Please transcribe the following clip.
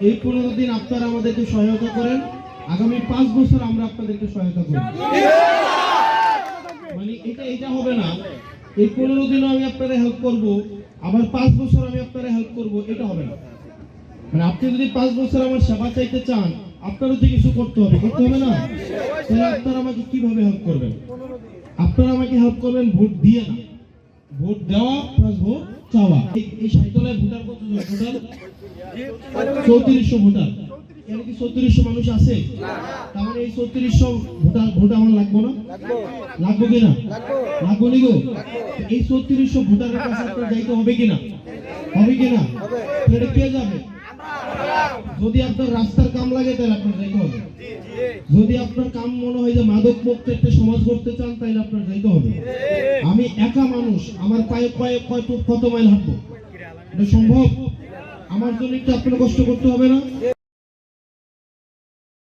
এই 15 দিন আপনারা আমাদেরকে সহায়তা করেন, আগামী 5 বছর আমরা আপনাদেরকে সহায়তা করব। মানে এটা হবে না এই 15 দিনও আমি আপনাদের হেল্প করব, আবার 5 বছর আমি আপনাদের হেল্প করব, এটা হবে না। মানে আপনি যদি 5 বছর আমার সেবা চাইতে চান, আপনারও তো কিছু করতে হবে না? তাহলে আপনারা আমাকে কিভাবে হেল্প করবেন? আপনারা আমাকে হেল্প করবেন ভোট দিয়ে না, ভোট দেওয়া প্লাস ভোট চাওয়া। এই সাইকেলের ভোটার কতজন? Total 3400 voter. এর কি 3400 মানুষ আছে? তার মানে এই 3400 ভোট আমার লাগবে না? লাগবে কিনা? লাগবে নি গো? এই 3400 ভোটারের কাছে আপনার যাইতে হবে কিনা? হবে কিনা? এটা কে যাবে? যদি আপনার রাস্তার কাম লাগে তাহলে আপনার যাইতে হবে। যদি আপনার কাম মনে হয় যে মাদক মুক্ত একটা সমাজ করতে চান, তাহলে আপনার যাইতে হবে। আমি একা মানুষ, আমার পায়ে কত মাইল হাঁটবো? এটা সম্ভব? আমার জন্য একটু আপনার কষ্ট করতে হবে না?